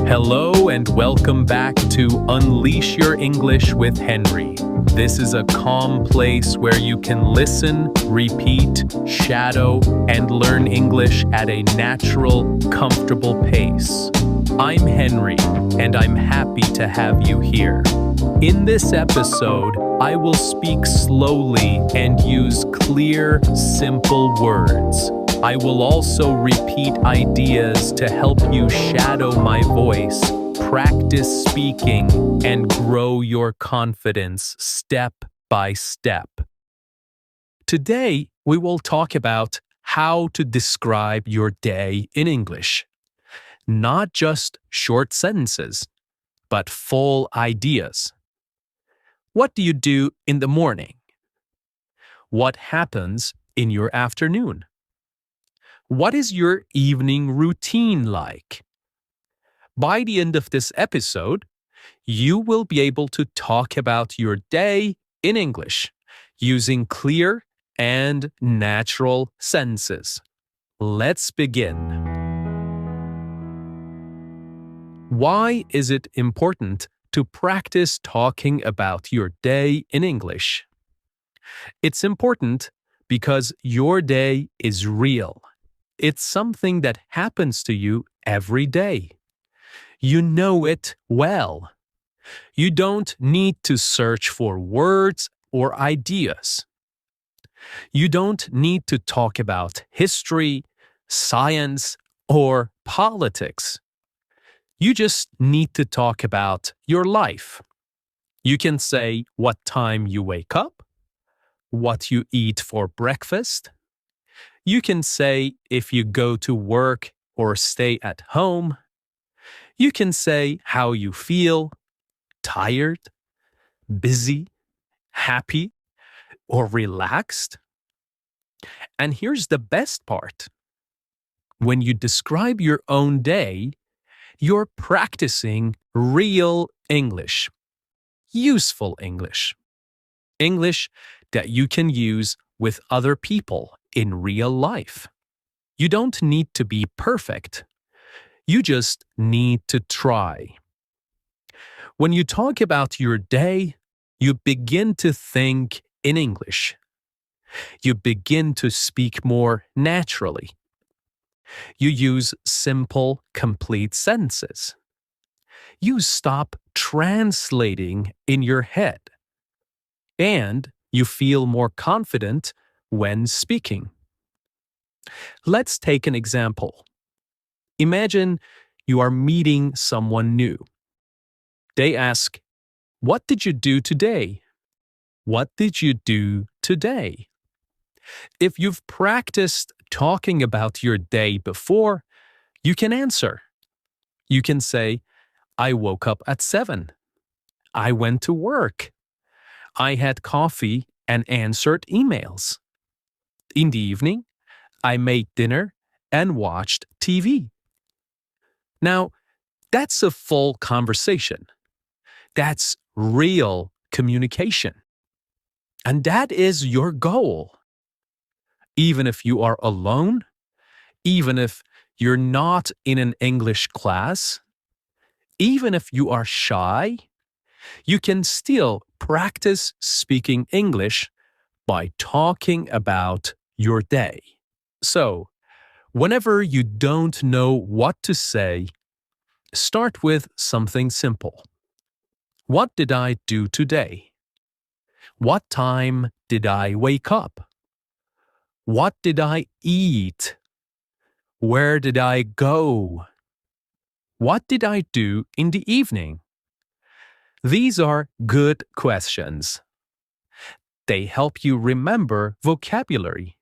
Hello and welcome back to Unleash Your English with Henry. This is a calm place where you can listen, repeat, shadow, and learn English at a natural, comfortable pace. I'm Henry, and I'm happy to have you here. In this episode, I will speak slowly and use clear, simple words. I will also repeat ideas to help you shadow my voice, practice speaking, and grow your confidence step by step. Today, we will talk about how to describe your day in English. Not just short sentences, but full ideas. What do you do in the morning? What happens in your afternoon? What is your evening routine like? By the end of this episode, you will be able to talk about your day in English using clear and natural sentences. Let's begin. Why is it important to practice talking about your day in English? It's important because your day is real. It's something that happens to you every day. You know it well. You don't need to search for words or ideas. You don't need to talk about history, science, or politics. You just need to talk about your life. You can say what time you wake up, what you eat for breakfast. You can say if you go to work or stay at home. You can say how you feel, tired, busy, happy, or relaxed. And here's the best part. When you describe your own day, you're practicing real English, useful English, English that you can use with other people in real life. You don't need to be perfect. You just need to try. When you talk about your day, you begin to think in English. You begin to speak more naturally. You use simple, complete sentences. You stop translating in your head. And you feel more confident when speaking. Let's take an example. Imagine you are meeting someone new. They ask, "What did you do today?" What did you do today? If you've practiced talking about your day before, you can answer. You can say, "I woke up at 7. I went to work. I had coffee and answered emails. In the evening, I made dinner and watched TV." Now, that's a full conversation. That's real communication. And that is your goal. Even if you are alone, even if you're not in an English class, even if you are shy, you can still practice speaking English by talking about your day. So, whenever you don't know what to say, start with something simple. What did I do today? What time did I wake up? What did I eat? Where did I go? What did I do in the evening? These are good questions. They help you remember vocabulary.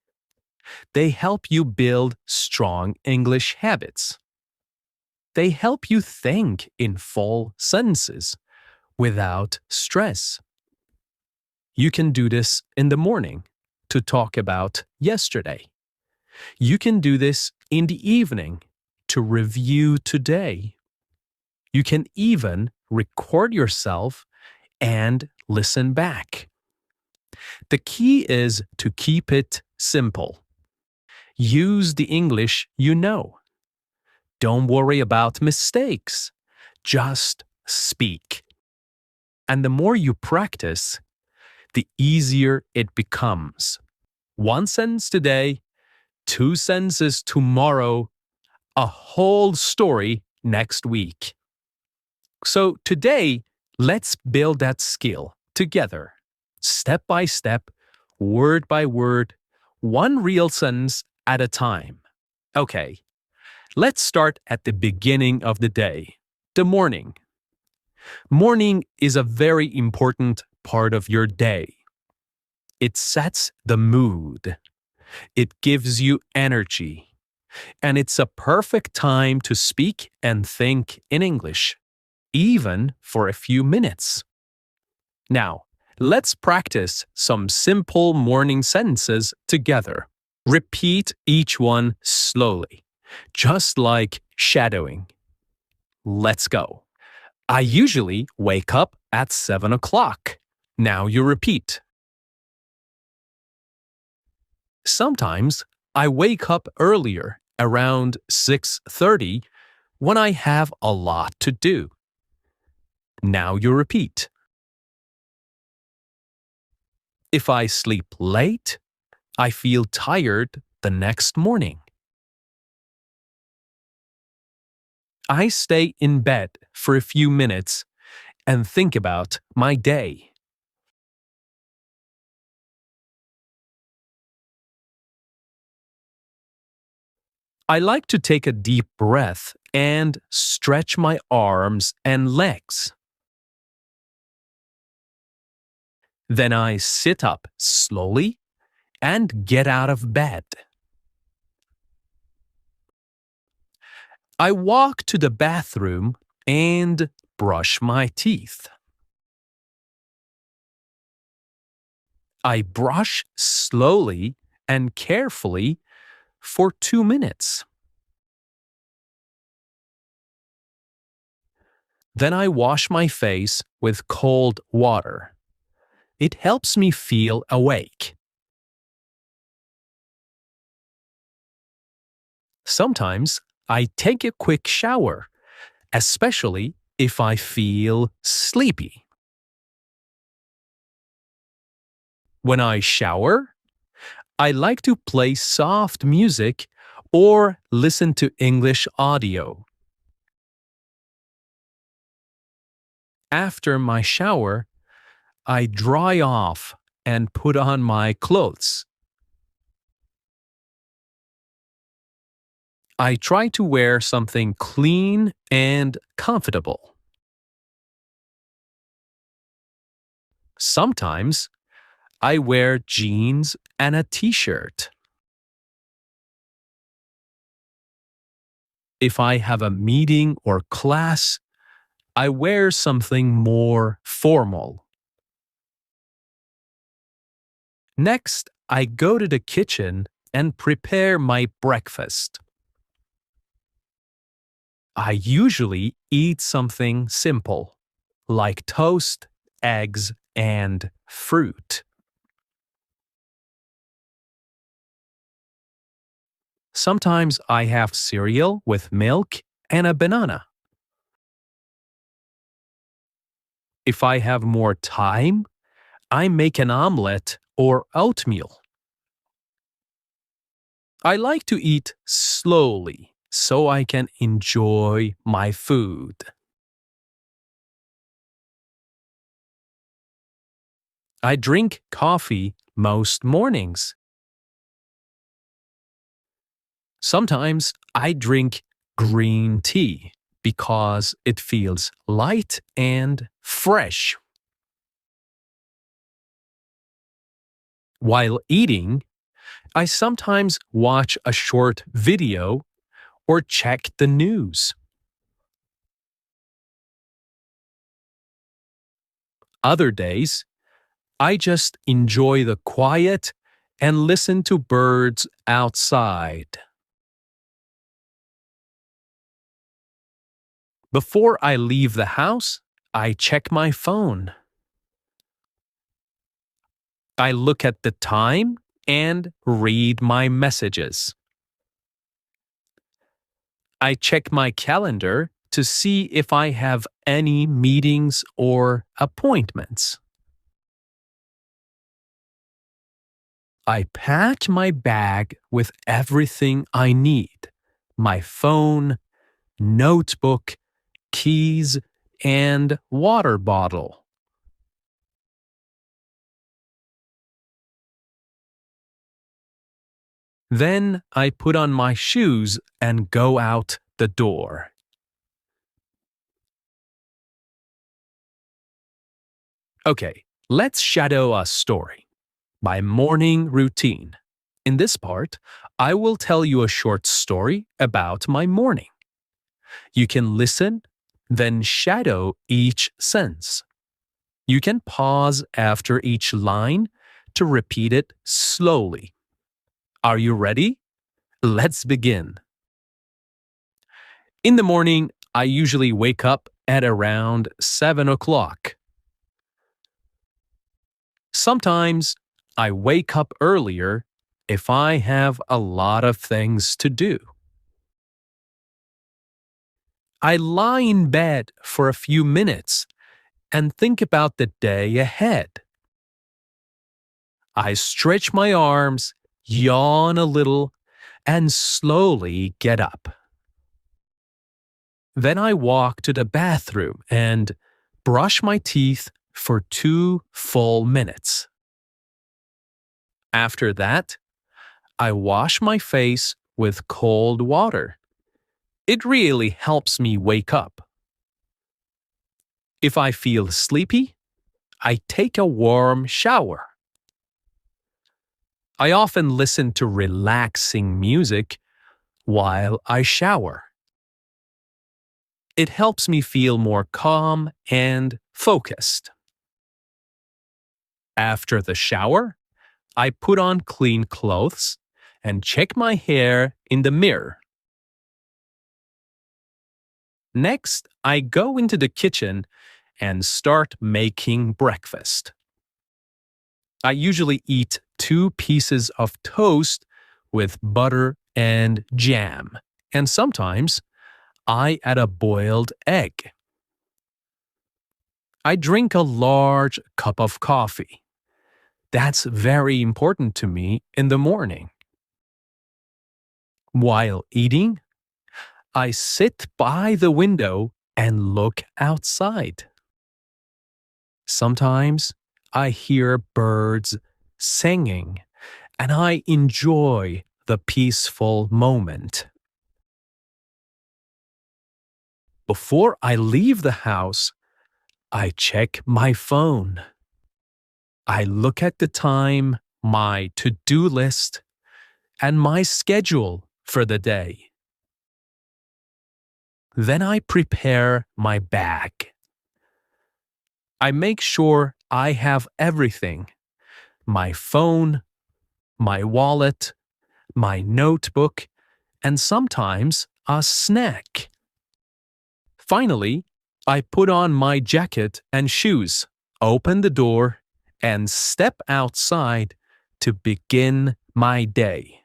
They help you build strong English habits. They help you think in full sentences without stress. You can do this in the morning to talk about yesterday. You can do this in the evening to review today. You can even record yourself and listen back. The key is to keep it simple. Use the English you know. Don't worry about mistakes. Just speak. And the more you practice, the easier it becomes. One sentence today, two sentences tomorrow, a whole story next week. So today, let's build that skill together, step by step, word by word, one real sentence at a time. Okay, let's start at the beginning of the day, the morning. Morning is a very important part of your day. It sets the mood. It gives you energy. And it's a perfect time to speak and think in English, even for a few minutes. Now, let's practice some simple morning sentences together. Repeat each one slowly, just like shadowing. Let's go. I usually wake up at 7 o'clock. Now you repeat. Sometimes I wake up earlier, around 6:30, when I have a lot to do. Now you repeat. If I sleep late, I feel tired the next morning. I stay in bed for a few minutes and think about my day. I like to take a deep breath and stretch my arms and legs. Then I sit up slowly and get out of bed. I walk to the bathroom and brush my teeth. I brush slowly and carefully for 2 minutes. Then I wash my face with cold water. It helps me feel awake. Sometimes I take a quick shower, especially if I feel sleepy. When I shower, I like to play soft music or listen to English audio. After my shower, I dry off and put on my clothes. I try to wear something clean and comfortable. Sometimes I wear jeans and a t-shirt. If I have a meeting or class, I wear something more formal. Next, I go to the kitchen and prepare my breakfast. I usually eat something simple, like toast, eggs, and fruit. Sometimes I have cereal with milk and a banana. If I have more time, I make an omelette or oatmeal. I like to eat slowly so I can enjoy my food. I drink coffee most mornings. Sometimes I drink green tea because it feels light and fresh. While eating, I sometimes watch a short video or check the news. Other days, I just enjoy the quiet and listen to birds outside. Before I leave the house, I check my phone. I look at the time and read my messages. I check my calendar to see if I have any meetings or appointments. I pack my bag with everything I need: my phone, notebook, keys, and water bottle. Then I put on my shoes and go out the door. Okay, let's shadow a story. My morning routine. In this part, I will tell you a short story about my morning. You can listen, then shadow each sense. You can pause after each line to repeat it slowly. Are you ready? Let's begin. In the morning, I usually wake up at around 7 o'clock. Sometimes I wake up earlier if I have a lot of things to do. I lie in bed for a few minutes and think about the day ahead. I stretch my arms, yawn a little, and slowly get up. Then I walk to the bathroom and brush my teeth for 2 full minutes. After that, I wash my face with cold water. It really helps me wake up. If I feel sleepy, I take a warm shower. I often listen to relaxing music while I shower. It helps me feel more calm and focused. After the shower, I put on clean clothes and check my hair in the mirror. Next, I go into the kitchen and start making breakfast. I usually eat 2 pieces of toast with butter and jam, and sometimes I add a boiled egg. I drink a large cup of coffee. That's very important to me in the morning. While eating, I sit by the window and look outside. Sometimes I hear birds singing, and I enjoy the peaceful moment. Before I leave the house, I check my phone. I look at the time, my to-do list, and my schedule for the day. Then I prepare my bag. I make sure I have everything: my phone, my wallet, my notebook, and sometimes a snack. Finally, I put on my jacket and shoes, open the door, and step outside to begin my day.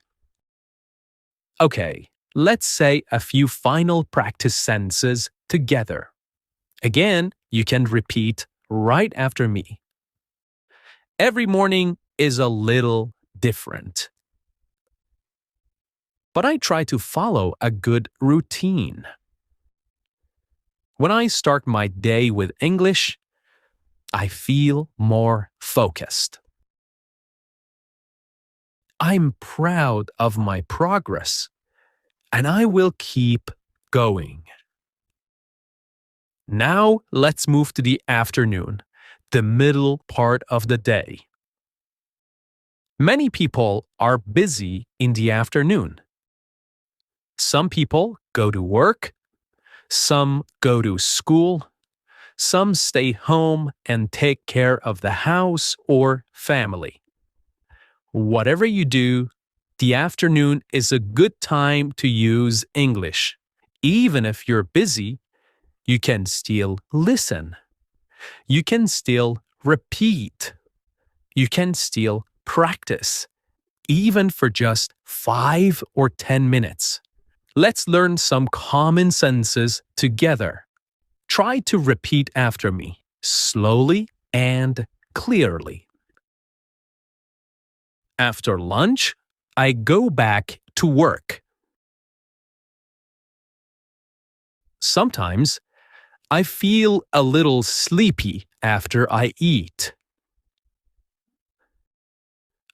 Okay, let's say a few final practice sentences together. Again, you can repeat right after me. Every morning is a little different, but I try to follow a good routine. When I start my day with English, I feel more focused. I'm proud of my progress, and I will keep going. Now let's move to the afternoon, the middle part of the day. Many people are busy in the afternoon. Some people go to work, some go to school, some stay home and take care of the house or family. Whatever you do, the afternoon is a good time to use English. Even if you're busy, you can still listen. You can still repeat. You can still practice, even for just 5 or 10 minutes. Let's learn some common sentences together. Try to repeat after me, slowly and clearly. After lunch, I go back to work. Sometimes I feel a little sleepy after I eat.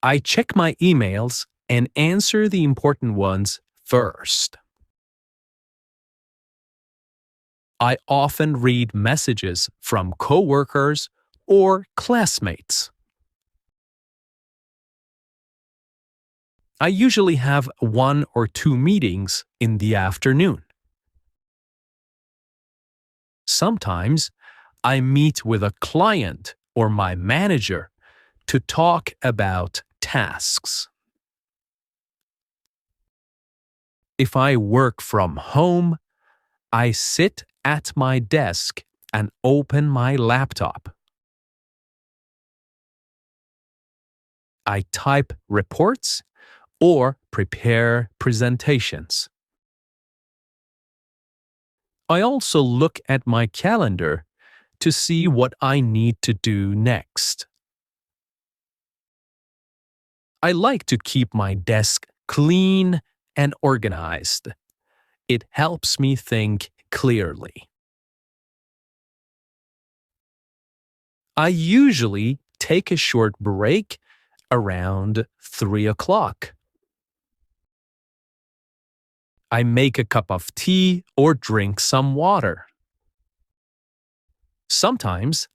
I check my emails and answer the important ones first. I often read messages from coworkers or classmates. I usually have 1 or 2 meetings in the afternoon. Sometimes I meet with a client or my manager to talk about tasks. If I work from home, I sit at my desk and open my laptop. I type reports or prepare presentations. I also look at my calendar to see what I need to do next. I like to keep my desk clean and organized. It helps me think clearly. I usually take a short break around 3 o'clock. I make a cup of tea or drink some water. Sometimes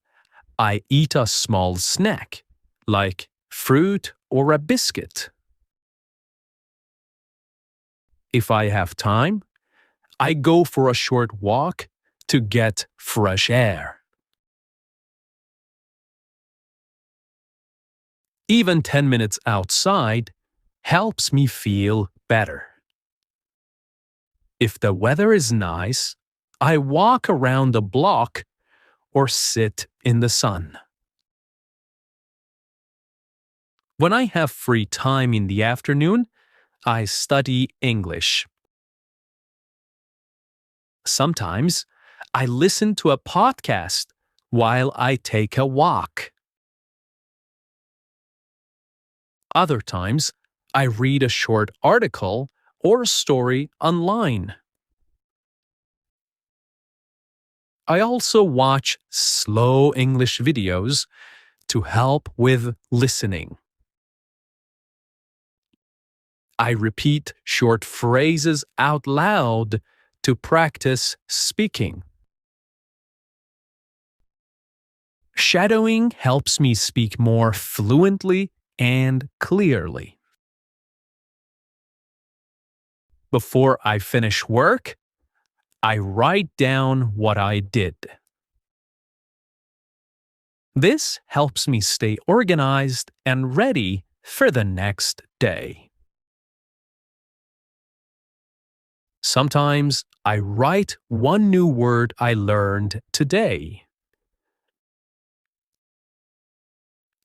I eat a small snack, like fruit or a biscuit. If I have time, I go for a short walk to get fresh air. Even 10 minutes outside helps me feel better. If the weather is nice, I walk around the block or sit in the sun. When I have free time in the afternoon, I study English. Sometimes I listen to a podcast while I take a walk. Other times, I read a short article or a story online. I also watch slow English videos to help with listening. I repeat short phrases out loud to practice speaking. Shadowing helps me speak more fluently and clearly. Before I finish work, I write down what I did. This helps me stay organized and ready for the next day. Sometimes I write one new word I learned today.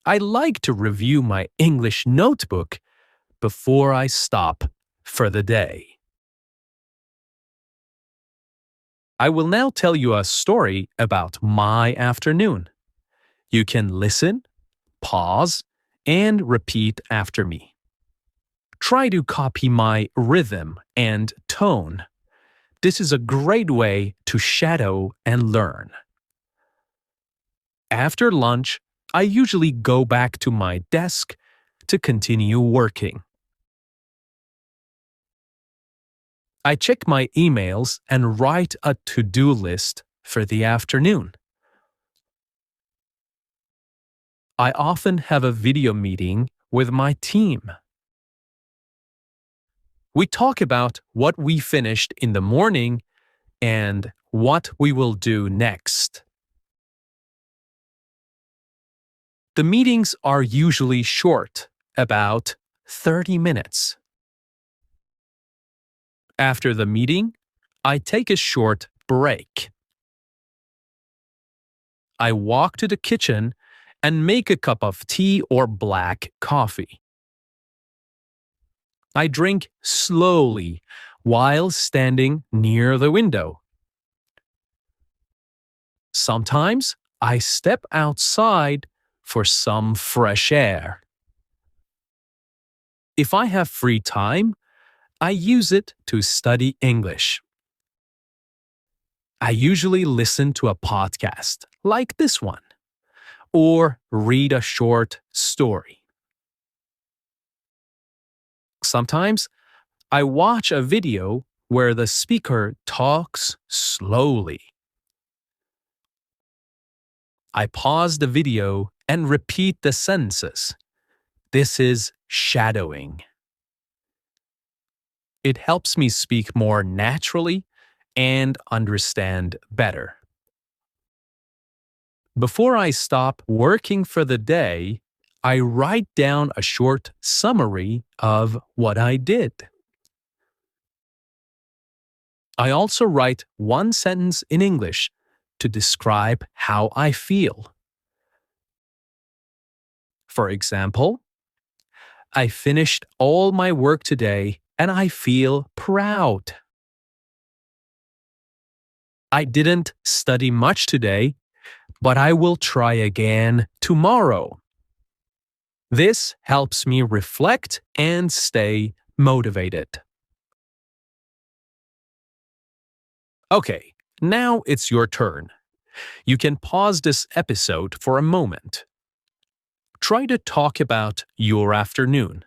I like to review my English notebook before I stop for the day. I will now tell you a story about my afternoon. You can listen, pause, and repeat after me. Try to copy my rhythm and tone. This is a great way to shadow and learn. After lunch, I usually go back to my desk to continue working. I check my emails and write a to-do list for the afternoon. I often have a video meeting with my team. We talk about what we finished in the morning and what we will do next. The meetings are usually short, about 30 minutes. After the meeting, I take a short break. I walk to the kitchen and make a cup of tea or black coffee. I drink slowly while standing near the window. Sometimes I step outside for some fresh air. If I have free time, I use it to study English. I usually listen to a podcast like this one or read a short story. Sometimes I watch a video where the speaker talks slowly. I pause the video and repeat the sentences. This is shadowing. It helps me speak more naturally and understand better. Before I stop working for the day, I write down a short summary of what I did. I also write one sentence in English to describe how I feel. For example, I finished all my work today and I feel proud. I didn't study much today, but I will try again tomorrow. This helps me reflect and stay motivated. Okay, now it's your turn. You can pause this episode for a moment. Try to talk about your afternoon,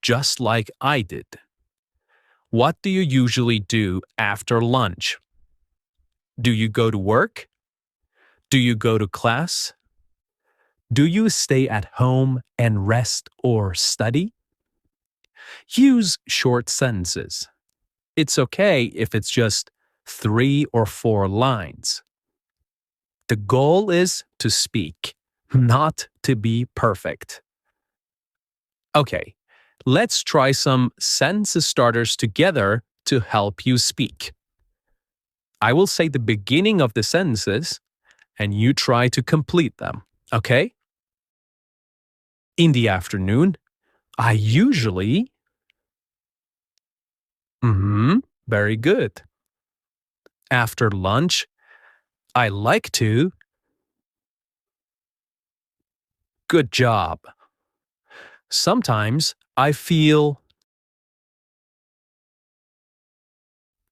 just like I did. What do you usually do after lunch? Do you go to work? Do you go to class? Do you stay at home and rest or study? Use short sentences. It's okay if it's just 3 or 4 lines. The goal is to speak, not to be perfect. Okay, let's try some sentence starters together to help you speak. I will say the beginning of the sentences and you try to complete them, okay? In the afternoon, I usually. Very good. After lunch, I like to. Good job. Sometimes I feel.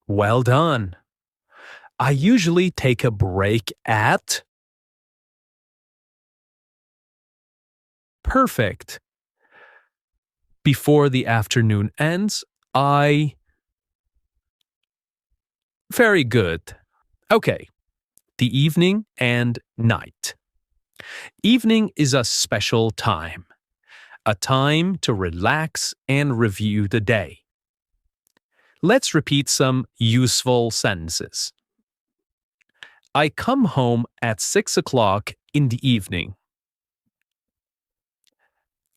Well done. I usually take a break at. Perfect. Before the afternoon ends, I. Very good. Okay. The evening and night. Evening is a special time, a time to relax and review the day. Let's repeat some useful sentences. I come home at 6 o'clock in the evening.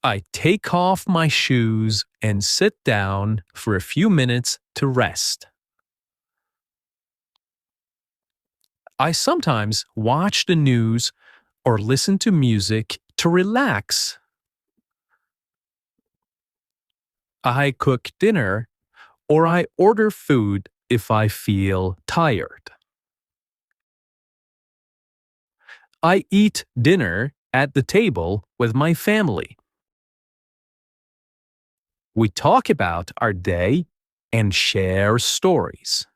I take off my shoes and sit down for a few minutes to rest. I sometimes watch the news or listen to music to relax. I cook dinner or I order food if I feel tired. I eat dinner at the table with my family. We talk about our day and share stories.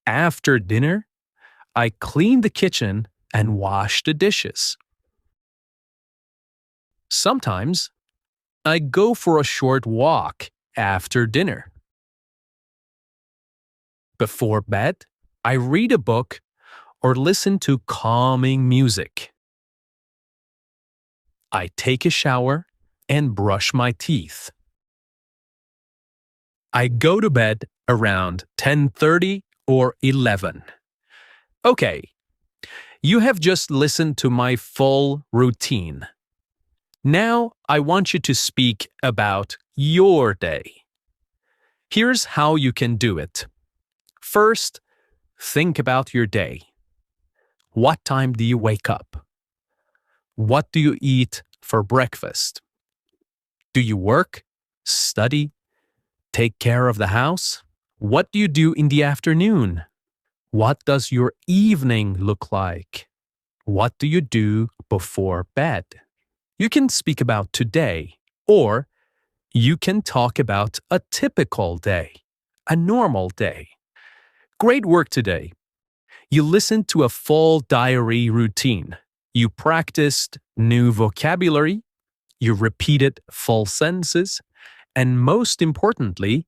After dinner, I clean the kitchen and wash the dishes. Sometimes, I go for a short walk after dinner. Before bed, I read a book or listen to calming music. I take a shower and brush my teeth. I go to bed around 10:30 or 11. Okay, you have just listened to my full routine. Now I want you to speak about your day. Here's how you can do it. First, think about your day. What time do you wake up? What do you eat for breakfast? Do you work, study, take care of the house? What do you do in the afternoon? What does your evening look like? What do you do before bed? You can speak about today, or you can talk about a typical day, a normal day. Great work today. You listened to a full diary routine. You practiced new vocabulary. You repeated full sentences. And most importantly,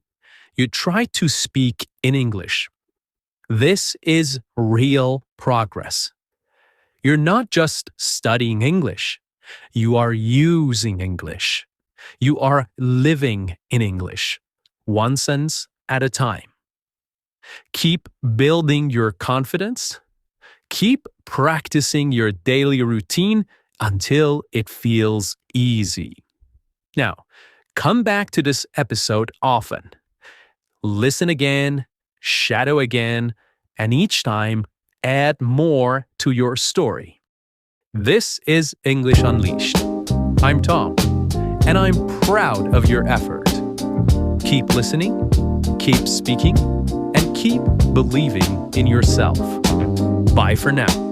you tried to speak in English. This is real progress. You're not just studying English. You are using English. You are living in English, one sentence at a time. Keep building your confidence. Keep practicing your daily routine until it feels easy. Now, come back to this episode often. Listen again, shadow again, and each time add more to your story. This is English Unleashed. I'm Tom, and I'm proud of your effort. Keep listening, keep speaking, and keep believing in yourself. Bye for now.